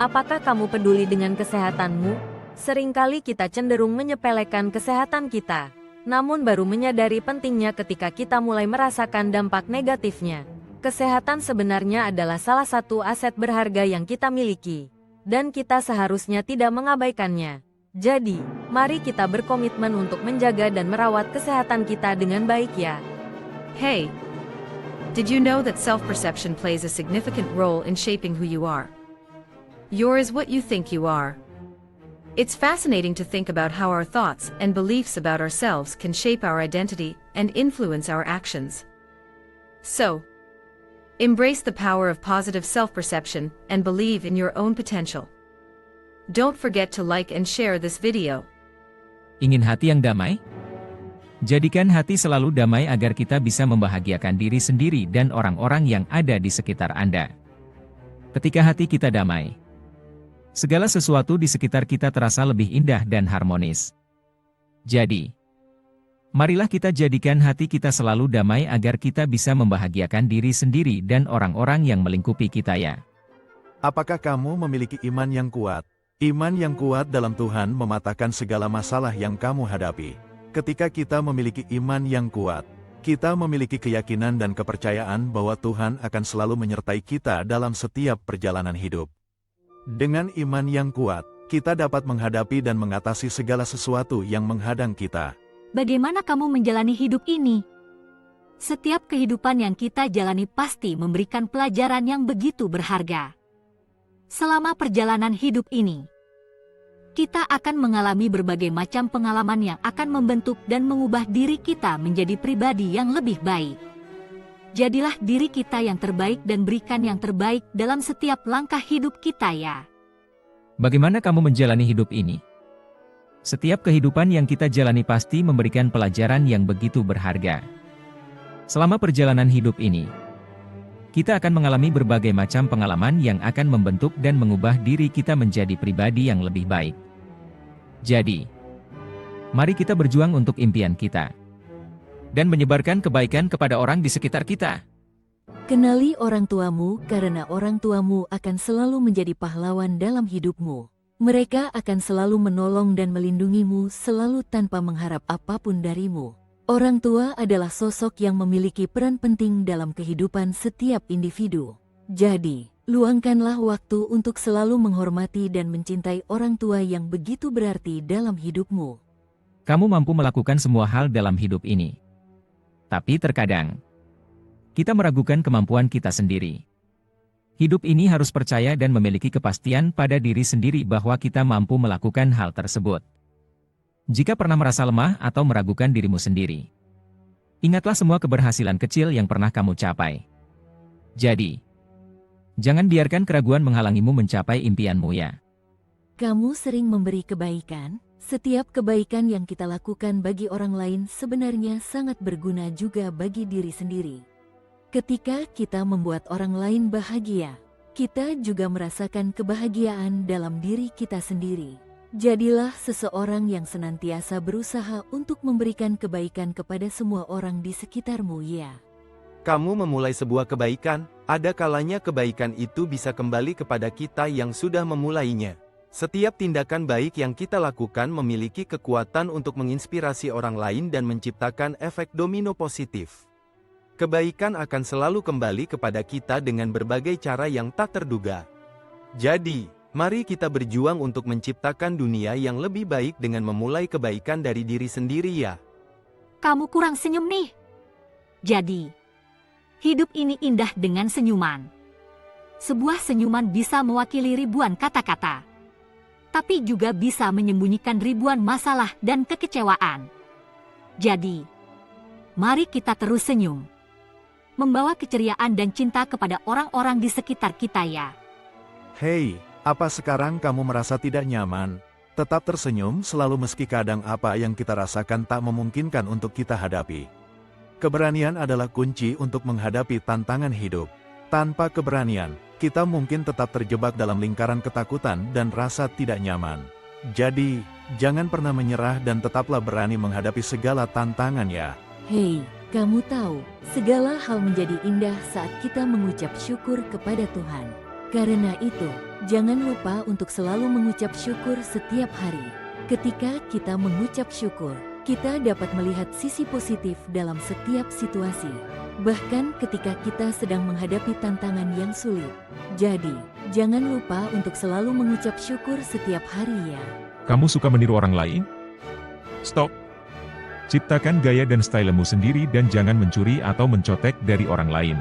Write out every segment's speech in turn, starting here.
Apakah kamu peduli dengan kesehatanmu? Seringkali kita cenderung menyepelekan kesehatan kita, namun baru menyadari pentingnya ketika kita mulai merasakan dampak negatifnya. Kesehatan sebenarnya adalah salah satu aset berharga yang kita miliki, dan kita seharusnya tidak mengabaikannya. Jadi, mari kita berkomitmen untuk menjaga dan merawat kesehatan kita dengan baik ya. Hey, did you know that self-perception plays a significant role in shaping who you are? You're is what you think you are. It's fascinating to think about how our thoughts and beliefs about ourselves can shape our identity and influence our actions. So, embrace the power of positive self-perception and believe in your own potential. Don't forget to like and share this video. Ingin hati yang damai? Jadikan hati selalu damai agar kita bisa membahagiakan diri sendiri dan orang-orang yang ada di sekitar Anda. Ketika hati kita damai, segala sesuatu di sekitar kita terasa lebih indah dan harmonis. Jadi, marilah kita jadikan hati kita selalu damai agar kita bisa membahagiakan diri sendiri dan orang-orang yang melingkupi kita ya. Apakah kamu memiliki iman yang kuat? Iman yang kuat dalam Tuhan mematahkan segala masalah yang kamu hadapi. Ketika kita memiliki iman yang kuat, kita memiliki keyakinan dan kepercayaan bahwa Tuhan akan selalu menyertai kita dalam setiap perjalanan hidup. Dengan iman yang kuat, kita dapat menghadapi dan mengatasi segala sesuatu yang menghadang kita. Bagaimana kamu menjalani hidup ini? Setiap kehidupan yang kita jalani pasti memberikan pelajaran yang begitu berharga. Selama perjalanan hidup ini, kita akan mengalami berbagai macam pengalaman yang akan membentuk dan mengubah diri kita menjadi pribadi yang lebih baik. Jadilah diri kita yang terbaik dan berikan yang terbaik dalam setiap langkah hidup kita ya. Bagaimana kamu menjalani hidup ini? Setiap kehidupan yang kita jalani pasti memberikan pelajaran yang begitu berharga. Selama perjalanan hidup ini, kita akan mengalami berbagai macam pengalaman yang akan membentuk dan mengubah diri kita menjadi pribadi yang lebih baik. Jadi, mari kita berjuang untuk impian kita dan menyebarkan kebaikan kepada orang di sekitar kita. Kenali orang tuamu karena orang tuamu akan selalu menjadi pahlawan dalam hidupmu. Mereka akan selalu menolong dan melindungimu selalu tanpa mengharap apapun darimu. Orang tua adalah sosok yang memiliki peran penting dalam kehidupan setiap individu. Jadi, luangkanlah waktu untuk selalu menghormati dan mencintai orang tua yang begitu berarti dalam hidupmu. Kamu mampu melakukan semua hal dalam hidup ini. Tapi terkadang, kita meragukan kemampuan kita sendiri. Hidup ini harus percaya dan memiliki kepastian pada diri sendiri bahwa kita mampu melakukan hal tersebut. Jika pernah merasa lemah atau meragukan dirimu sendiri, ingatlah semua keberhasilan kecil yang pernah kamu capai. Jadi, jangan biarkan keraguan menghalangimu mencapai impianmu ya. Kamu sering memberi kebaikan. Setiap kebaikan yang kita lakukan bagi orang lain sebenarnya sangat berguna juga bagi diri sendiri. Ketika kita membuat orang lain bahagia, kita juga merasakan kebahagiaan dalam diri kita sendiri. Jadilah seseorang yang senantiasa berusaha untuk memberikan kebaikan kepada semua orang di sekitarmu ya. Kamu memulai sebuah kebaikan, ada kalanya kebaikan itu bisa kembali kepada kita yang sudah memulainya. Setiap tindakan baik yang kita lakukan memiliki kekuatan untuk menginspirasi orang lain dan menciptakan efek domino positif. Kebaikan akan selalu kembali kepada kita dengan berbagai cara yang tak terduga. Jadi, mari kita berjuang untuk menciptakan dunia yang lebih baik dengan memulai kebaikan dari diri sendiri ya. Kamu kurang senyum nih. Jadi, hidup ini indah dengan senyuman. Sebuah senyuman bisa mewakili ribuan kata-kata, tapi juga bisa menyembunyikan ribuan masalah dan kekecewaan. Jadi, mari kita terus senyum, membawa keceriaan dan cinta kepada orang-orang di sekitar kita ya. Hei, apa sekarang kamu merasa tidak nyaman? Tetap tersenyum selalu meski kadang apa yang kita rasakan tak memungkinkan untuk kita hadapi. Keberanian adalah kunci untuk menghadapi tantangan hidup. Tanpa keberanian, kita mungkin tetap terjebak dalam lingkaran ketakutan dan rasa tidak nyaman. Jadi, jangan pernah menyerah dan tetaplah berani menghadapi segala tantangan ya. Hei, kamu tahu, segala hal menjadi indah saat kita mengucap syukur kepada Tuhan. Karena itu, jangan lupa untuk selalu mengucap syukur setiap hari. Ketika kita mengucap syukur, kita dapat melihat sisi positif dalam setiap situasi. Bahkan ketika kita sedang menghadapi tantangan yang sulit. Jadi, jangan lupa untuk selalu mengucap syukur setiap hari ya. Kamu suka meniru orang lain? Stop. Ciptakan gaya dan stylemu sendiri dan jangan mencuri atau mencontek dari orang lain.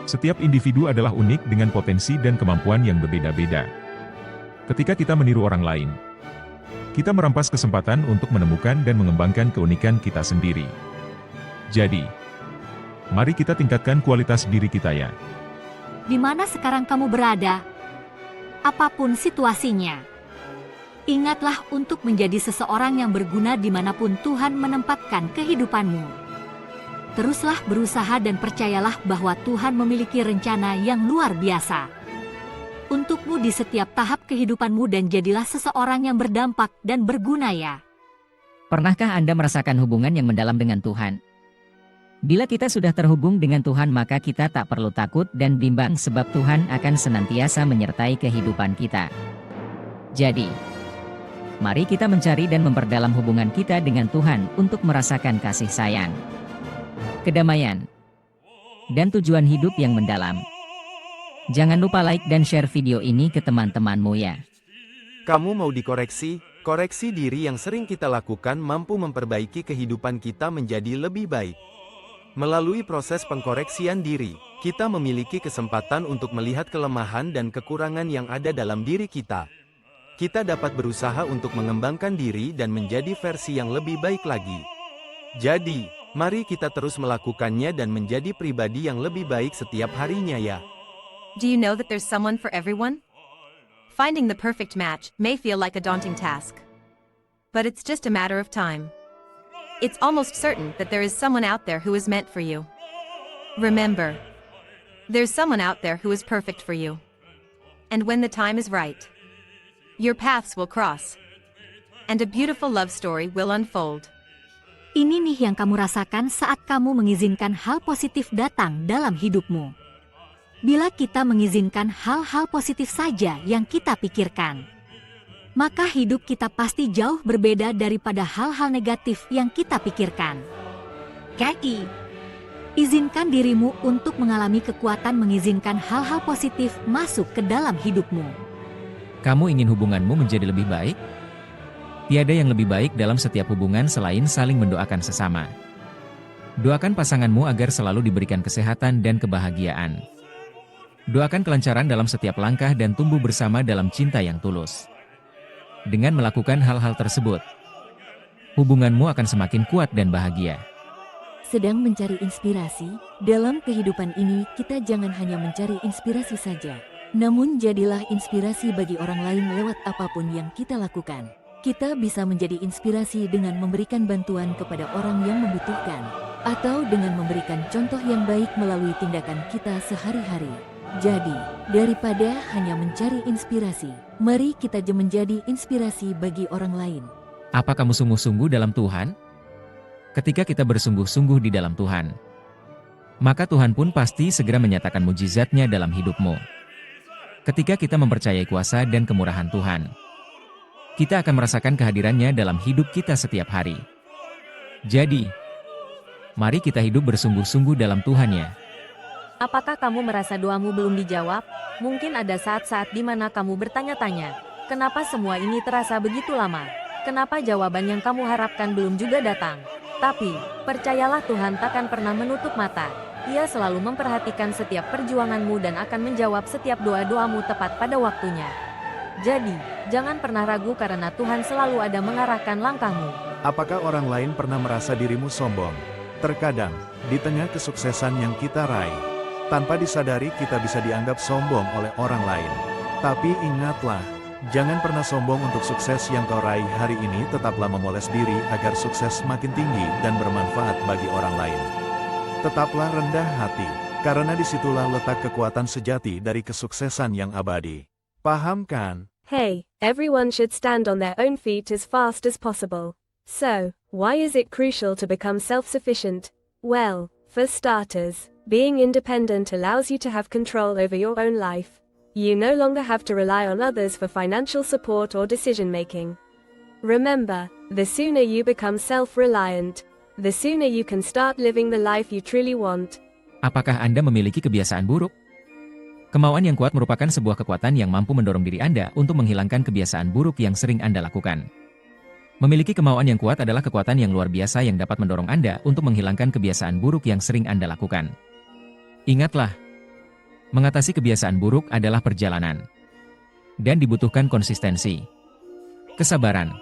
Setiap individu adalah unik dengan potensi dan kemampuan yang berbeda-beda. Ketika kita meniru orang lain, kita merampas kesempatan untuk menemukan dan mengembangkan keunikan kita sendiri. Jadi, mari kita tingkatkan kualitas diri kita ya. Di mana sekarang kamu berada? Apapun situasinya. Ingatlah untuk menjadi seseorang yang berguna dimanapun Tuhan menempatkan kehidupanmu. Teruslah berusaha dan percayalah bahwa Tuhan memiliki rencana yang luar biasa untukmu di setiap tahap kehidupanmu dan jadilah seseorang yang berdampak dan berguna ya. Pernahkah Anda merasakan hubungan yang mendalam dengan Tuhan? Bila kita sudah terhubung dengan Tuhan maka kita tak perlu takut dan bimbang sebab Tuhan akan senantiasa menyertai kehidupan kita. Jadi, mari kita mencari dan memperdalam hubungan kita dengan Tuhan untuk merasakan kasih sayang, kedamaian, dan tujuan hidup yang mendalam. Jangan lupa like dan share video ini ke teman-temanmu ya. Kamu mau dikoreksi? Koreksi diri yang sering kita lakukan mampu memperbaiki kehidupan kita menjadi lebih baik. Melalui proses pengkoreksian diri, kita memiliki kesempatan untuk melihat kelemahan dan kekurangan yang ada dalam diri kita. Kita dapat berusaha untuk mengembangkan diri dan menjadi versi yang lebih baik lagi. Jadi, mari kita terus melakukannya dan menjadi pribadi yang lebih baik setiap harinya ya. Do you know that there's someone for everyone? Finding the perfect match may feel like a daunting task. But it's just a matter of time. It's almost certain that there is someone out there who is meant for you. Remember, there's someone out there who is perfect for you. And when the time is right, your paths will cross. And a beautiful love story will unfold. Ini nih yang kamu rasakan saat kamu mengizinkan hal positif datang dalam hidupmu. Bila kita mengizinkan hal-hal positif saja yang kita pikirkan, maka hidup kita pasti jauh berbeda daripada hal-hal negatif yang kita pikirkan. Kaki, izinkan dirimu untuk mengalami kekuatan mengizinkan hal-hal positif masuk ke dalam hidupmu. Kamu ingin hubunganmu menjadi lebih baik? Tiada yang lebih baik dalam setiap hubungan selain saling mendoakan sesama. Doakan pasanganmu agar selalu diberikan kesehatan dan kebahagiaan. Doakan kelancaran dalam setiap langkah dan tumbuh bersama dalam cinta yang tulus. Dengan melakukan hal-hal tersebut, hubunganmu akan semakin kuat dan bahagia. Sedang mencari inspirasi? Dalam kehidupan ini kita jangan hanya mencari inspirasi saja, namun jadilah inspirasi bagi orang lain lewat apapun yang kita lakukan. Kita bisa menjadi inspirasi dengan memberikan bantuan kepada orang yang membutuhkan, atau dengan memberikan contoh yang baik melalui tindakan kita sehari-hari. Jadi, daripada hanya mencari inspirasi, mari kita menjadi inspirasi bagi orang lain. Apa kamu sungguh-sungguh dalam Tuhan? Ketika kita bersungguh-sungguh di dalam Tuhan, maka Tuhan pun pasti segera menyatakan mujizatnya dalam hidupmu. Ketika kita mempercayai kuasa dan kemurahan Tuhan, kita akan merasakan kehadirannya dalam hidup kita setiap hari. Jadi, mari kita hidup bersungguh-sungguh dalam Tuhan ya. Apakah kamu merasa doamu belum dijawab? Mungkin ada saat-saat di mana kamu bertanya-tanya, kenapa semua ini terasa begitu lama? Kenapa jawaban yang kamu harapkan belum juga datang? Tapi, percayalah Tuhan takkan pernah menutup mata. Ia selalu memperhatikan setiap perjuanganmu dan akan menjawab setiap doa-doamu tepat pada waktunya. Jadi, jangan pernah ragu karena Tuhan selalu ada mengarahkan langkahmu. Apakah orang lain pernah merasa dirimu sombong? Terkadang, di tengah kesuksesan yang kita raih, tanpa disadari kita bisa dianggap sombong oleh orang lain. Tapi ingatlah, jangan pernah sombong untuk sukses yang kau raih hari ini. Tetaplah memoles diri agar sukses makin tinggi dan bermanfaat bagi orang lain. Tetaplah rendah hati, karena disitulah letak kekuatan sejati dari kesuksesan yang abadi. Paham kan? Hey, everyone should stand on their own feet as fast as possible. So, why is it crucial to become self-sufficient? Well, for starters, being independent allows you to have control over your own life. You no longer have to rely on others for financial support or decision-making. Remember, the sooner you become self-reliant, the sooner you can start living the life you truly want. Apakah Anda memiliki kebiasaan buruk? Kemauan yang kuat merupakan sebuah kekuatan yang mampu mendorong diri Anda untuk menghilangkan kebiasaan buruk yang sering Anda lakukan. Memiliki kemauan yang kuat adalah kekuatan yang luar biasa yang dapat mendorong Anda untuk menghilangkan kebiasaan buruk yang sering Anda lakukan. Ingatlah, mengatasi kebiasaan buruk adalah perjalanan. Dan dibutuhkan konsistensi, kesabaran,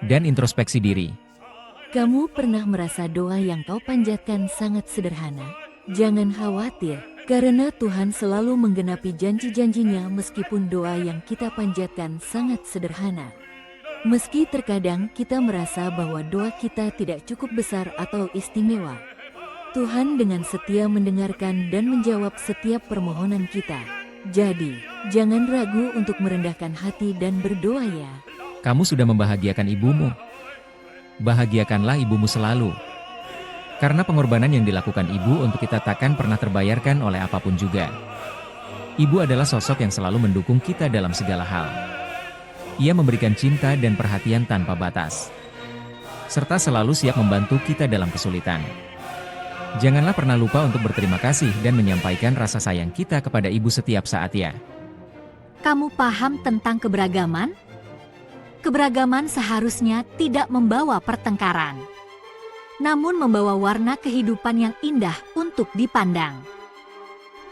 dan introspeksi diri. Kamu pernah merasa doa yang kau panjatkan sangat sederhana? Jangan khawatir, karena Tuhan selalu menggenapi janji-janjinya meskipun doa yang kita panjatkan sangat sederhana. Meski terkadang kita merasa bahwa doa kita tidak cukup besar atau istimewa, Tuhan dengan setia mendengarkan dan menjawab setiap permohonan kita. Jadi, jangan ragu untuk merendahkan hati dan berdoa ya. Kamu sudah membahagiakan ibumu. Bahagiakanlah ibumu selalu. Karena pengorbanan yang dilakukan ibu untuk kita takkan pernah terbayarkan oleh apapun juga. Ibu adalah sosok yang selalu mendukung kita dalam segala hal. Ia memberikan cinta dan perhatian tanpa batas, serta selalu siap membantu kita dalam kesulitan. Janganlah pernah lupa untuk berterima kasih dan menyampaikan rasa sayang kita kepada ibu setiap saat ya. Kamu paham tentang keberagaman? Keberagaman seharusnya tidak membawa pertengkaran, namun membawa warna kehidupan yang indah untuk dipandang.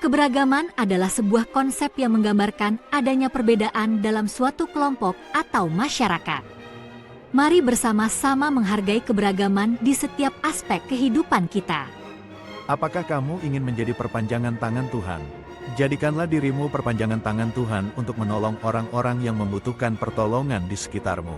Keberagaman adalah sebuah konsep yang menggambarkan adanya perbedaan dalam suatu kelompok atau masyarakat. Mari bersama-sama menghargai keberagaman di setiap aspek kehidupan kita. Apakah kamu ingin menjadi perpanjangan tangan Tuhan? Jadikanlah dirimu perpanjangan tangan Tuhan untuk menolong orang-orang yang membutuhkan pertolongan di sekitarmu.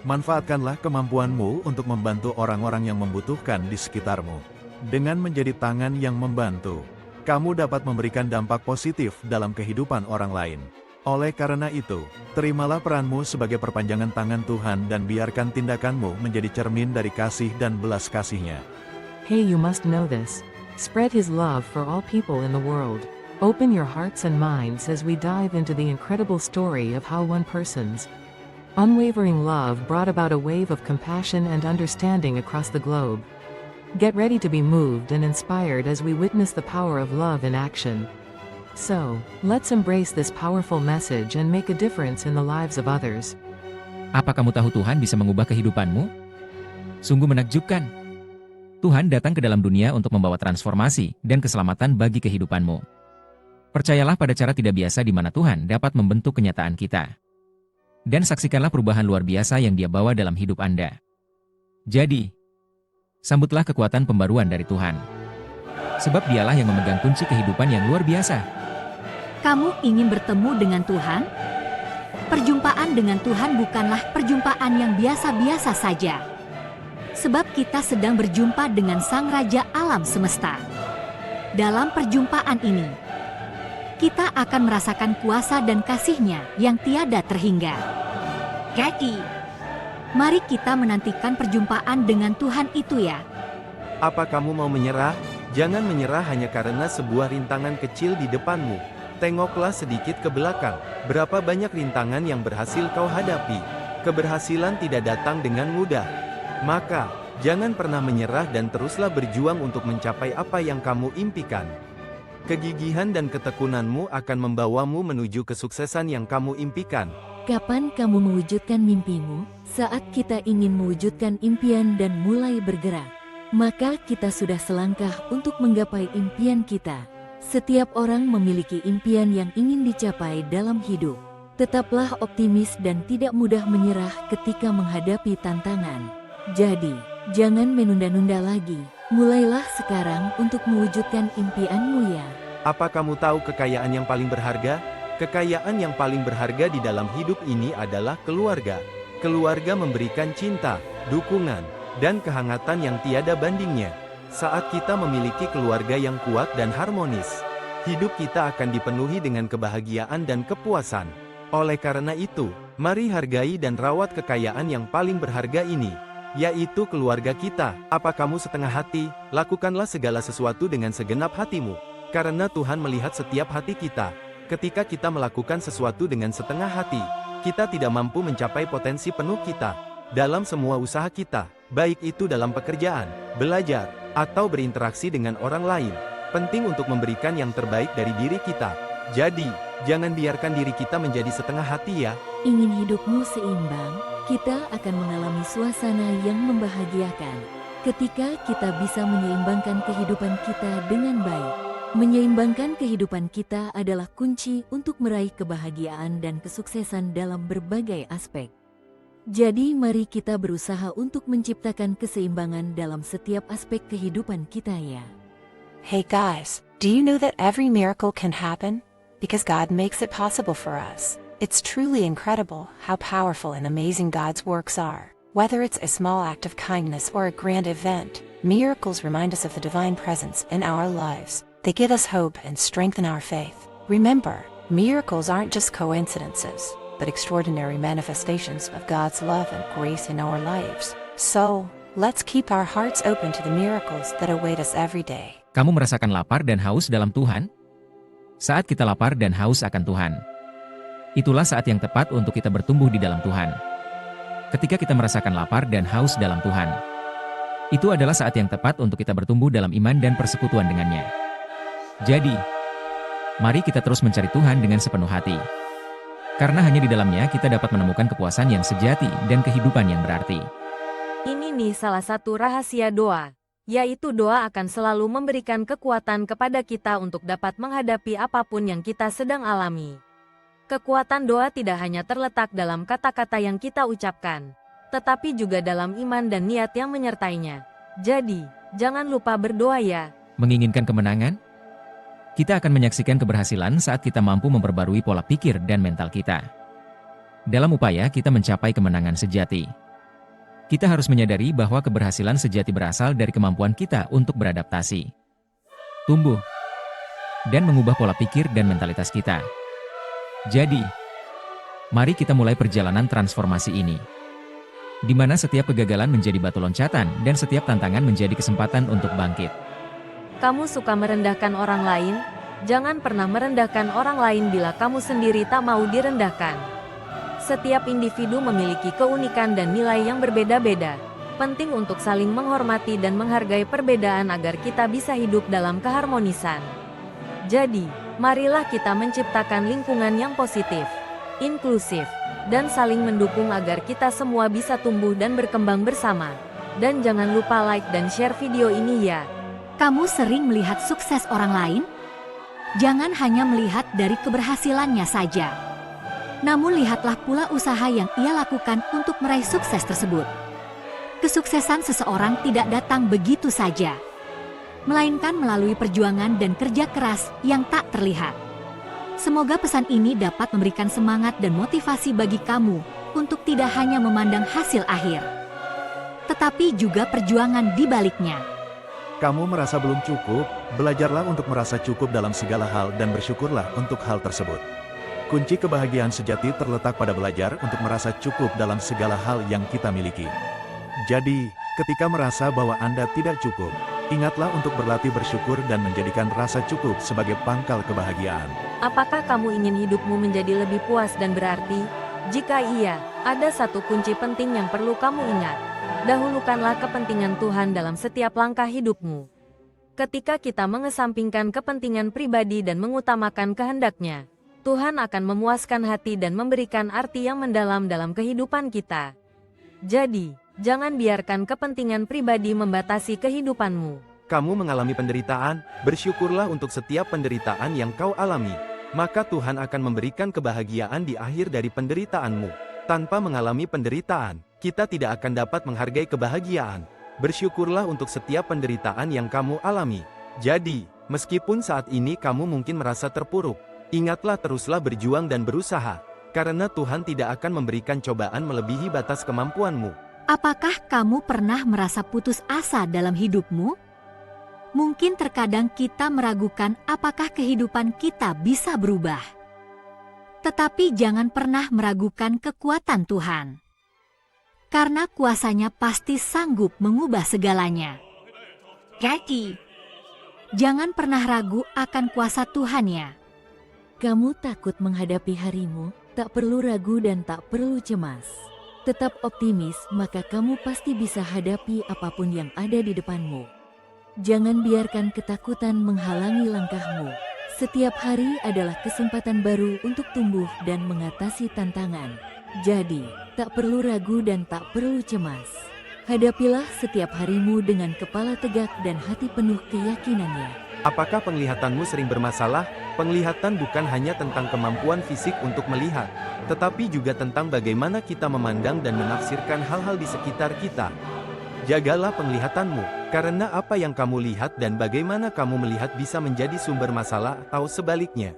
Manfaatkanlah kemampuanmu untuk membantu orang-orang yang membutuhkan di sekitarmu. Dengan menjadi tangan yang membantu, kamu dapat memberikan dampak positif dalam kehidupan orang lain. Oleh karena itu, terimalah peranmu sebagai perpanjangan tangan Tuhan dan biarkan tindakanmu menjadi cermin dari kasih dan belas kasih-Nya. Hey, you must know this. Spread His love for all people in the world. Open your hearts and minds as we dive into the incredible story of how one person's unwavering love brought about a wave of compassion and understanding across the globe. Get ready to be moved and inspired as we witness the power of love in action. So, let's embrace this powerful message and make a difference in the lives of others. Apa kamu tahu Tuhan bisa mengubah kehidupanmu? Sungguh menakjubkan. Tuhan datang ke dalam dunia untuk membawa transformasi dan keselamatan bagi kehidupanmu. Percayalah pada cara tidak biasa di mana Tuhan dapat membentuk kenyataan kita. Dan saksikanlah perubahan luar biasa yang Dia bawa dalam hidup Anda. Jadi, sambutlah kekuatan pembaruan dari Tuhan. Sebab Dialah yang memegang kunci kehidupan yang luar biasa. Kamu ingin bertemu dengan Tuhan? Perjumpaan dengan Tuhan bukanlah perjumpaan yang biasa-biasa saja. Sebab kita sedang berjumpa dengan Sang Raja Alam Semesta. Dalam perjumpaan ini, kita akan merasakan kuasa dan kasih-Nya yang tiada terhingga. Jadi, mari kita menantikan perjumpaan dengan Tuhan itu ya. Apa kamu mau menyerah? Jangan menyerah hanya karena sebuah rintangan kecil di depanmu. Tengoklah sedikit ke belakang. Berapa banyak rintangan yang berhasil kau hadapi. Keberhasilan tidak datang dengan mudah. Maka, jangan pernah menyerah dan teruslah berjuang untuk mencapai apa yang kamu impikan. Kegigihan dan ketekunanmu akan membawamu menuju kesuksesan yang kamu impikan. Kapan kamu mewujudkan mimpimu? Saat kita ingin mewujudkan impian dan mulai bergerak, maka kita sudah selangkah untuk menggapai impian kita. Setiap orang memiliki impian yang ingin dicapai dalam hidup. Tetaplah optimis dan tidak mudah menyerah ketika menghadapi tantangan. Jadi, jangan menunda-nunda lagi. Mulailah sekarang untuk mewujudkan impianmu ya. Apa kamu tahu kekayaan yang paling berharga? Kekayaan yang paling berharga di dalam hidup ini adalah keluarga. Keluarga memberikan cinta, dukungan, dan kehangatan yang tiada bandingnya. Saat kita memiliki keluarga yang kuat dan harmonis, hidup kita akan dipenuhi dengan kebahagiaan dan kepuasan. Oleh karena itu, mari hargai dan rawat kekayaan yang paling berharga ini, yaitu keluarga kita. Apa kamu setengah hati? Lakukanlah segala sesuatu dengan segenap hatimu, karena Tuhan melihat setiap hati kita. Ketika kita melakukan sesuatu dengan setengah hati, kita tidak mampu mencapai potensi penuh kita. Dalam semua usaha kita, baik itu dalam pekerjaan, belajar, atau berinteraksi dengan orang lain, penting untuk memberikan yang terbaik dari diri kita. Jadi, jangan biarkan diri kita menjadi setengah hati ya. Ingin hidupmu seimbang, kita akan mengalami suasana yang membahagiakan. Ketika kita bisa menyeimbangkan kehidupan kita dengan baik. Menyeimbangkan kehidupan kita adalah kunci untuk meraih kebahagiaan dan kesuksesan dalam berbagai aspek. Jadi mari kita berusaha untuk menciptakan keseimbangan dalam setiap aspek kehidupan kita ya. Hey guys, do you know that every miracle can happen? Because God makes it possible for us. It's truly incredible how powerful and amazing God's works are. Whether it's a small act of kindness or a grand event, miracles remind us of the divine presence in our lives. They give us hope and strengthen our faith. Remember, miracles aren't just coincidences, but extraordinary manifestations of God's love and grace in our lives. So, let's keep our hearts open to the miracles that await us every day. Kamu merasakan lapar dan haus dalam Tuhan? Saat kita lapar dan haus akan Tuhan, itulah saat yang tepat untuk kita bertumbuh di dalam Tuhan. Ketika kita merasakan lapar dan haus dalam Tuhan, itu adalah saat yang tepat untuk kita bertumbuh dalam iman dan persekutuan dengannya. Jadi, mari kita terus mencari Tuhan dengan sepenuh hati. Karena hanya di dalamnya kita dapat menemukan kepuasan yang sejati dan kehidupan yang berarti. Ini nih salah satu rahasia doa, yaitu doa akan selalu memberikan kekuatan kepada kita untuk dapat menghadapi apapun yang kita sedang alami. Kekuatan doa tidak hanya terletak dalam kata-kata yang kita ucapkan, tetapi juga dalam iman dan niat yang menyertainya. Jadi, jangan lupa berdoa ya. Menginginkan kemenangan? Kita akan menyaksikan keberhasilan saat kita mampu memperbarui pola pikir dan mental kita. Dalam upaya kita mencapai kemenangan sejati, kita harus menyadari bahwa keberhasilan sejati berasal dari kemampuan kita untuk beradaptasi, tumbuh, dan mengubah pola pikir dan mentalitas kita. Jadi, mari kita mulai perjalanan transformasi ini, di mana setiap kegagalan menjadi batu loncatan dan setiap tantangan menjadi kesempatan untuk bangkit. Kamu suka merendahkan orang lain? Jangan pernah merendahkan orang lain bila kamu sendiri tak mau direndahkan. Setiap individu memiliki keunikan dan nilai yang berbeda-beda. Penting untuk saling menghormati dan menghargai perbedaan agar kita bisa hidup dalam keharmonisan. Jadi, marilah kita menciptakan lingkungan yang positif, inklusif, dan saling mendukung agar kita semua bisa tumbuh dan berkembang bersama. Dan jangan lupa like dan share video ini ya. Kamu sering melihat sukses orang lain? Jangan hanya melihat dari keberhasilannya saja. Namun lihatlah pula usaha yang ia lakukan untuk meraih sukses tersebut. Kesuksesan seseorang tidak datang begitu saja, melainkan melalui perjuangan dan kerja keras yang tak terlihat. Semoga pesan ini dapat memberikan semangat dan motivasi bagi kamu untuk tidak hanya memandang hasil akhir, tetapi juga perjuangan di baliknya. Kamu merasa belum cukup? Belajarlah untuk merasa cukup dalam segala hal dan bersyukurlah untuk hal tersebut. Kunci kebahagiaan sejati terletak pada belajar untuk merasa cukup dalam segala hal yang kita miliki. Jadi, ketika merasa bahwa Anda tidak cukup, ingatlah untuk berlatih bersyukur dan menjadikan rasa cukup sebagai pangkal kebahagiaan. Apakah kamu ingin hidupmu menjadi lebih puas dan berarti? Jika iya, ada satu kunci penting yang perlu kamu ingat. Dahulukanlah kepentingan Tuhan dalam setiap langkah hidupmu. Ketika kita mengesampingkan kepentingan pribadi dan mengutamakan kehendak-Nya, Tuhan akan memuaskan hati dan memberikan arti yang mendalam dalam kehidupan kita. Jadi, jangan biarkan kepentingan pribadi membatasi kehidupanmu. Kamu mengalami penderitaan, bersyukurlah untuk setiap penderitaan yang kau alami. Maka Tuhan akan memberikan kebahagiaan di akhir dari penderitaanmu. Tanpa mengalami penderitaan, kita tidak akan dapat menghargai kebahagiaan. Bersyukurlah untuk setiap penderitaan yang kamu alami. Jadi, meskipun saat ini kamu mungkin merasa terpuruk, ingatlah teruslah berjuang dan berusaha, karena Tuhan tidak akan memberikan cobaan melebihi batas kemampuanmu. Apakah kamu pernah merasa putus asa dalam hidupmu? Mungkin terkadang kita meragukan apakah kehidupan kita bisa berubah. Tetapi jangan pernah meragukan kekuatan Tuhan. Karena kuasa-Nya pasti sanggup mengubah segalanya. Jadi, jangan pernah ragu akan kuasa Tuhan ya. Kamu takut menghadapi harimu, tak perlu ragu dan tak perlu cemas. Tetap optimis, maka kamu pasti bisa hadapi apapun yang ada di depanmu. Jangan biarkan ketakutan menghalangi langkahmu. Setiap hari adalah kesempatan baru untuk tumbuh dan mengatasi tantangan. Jadi, tak perlu ragu dan tak perlu cemas. Hadapilah setiap harimu dengan kepala tegak dan hati penuh keyakinannya. Apakah penglihatanmu sering bermasalah? Penglihatan bukan hanya tentang kemampuan fisik untuk melihat, tetapi juga tentang bagaimana kita memandang dan menafsirkan hal-hal di sekitar kita. Jagalah penglihatanmu, karena apa yang kamu lihat dan bagaimana kamu melihat bisa menjadi sumber masalah atau sebaliknya.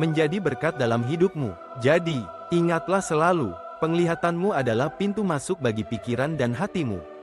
Menjadi berkat dalam hidupmu. Jadi, ingatlah selalu, penglihatanmu adalah pintu masuk bagi pikiran dan hatimu.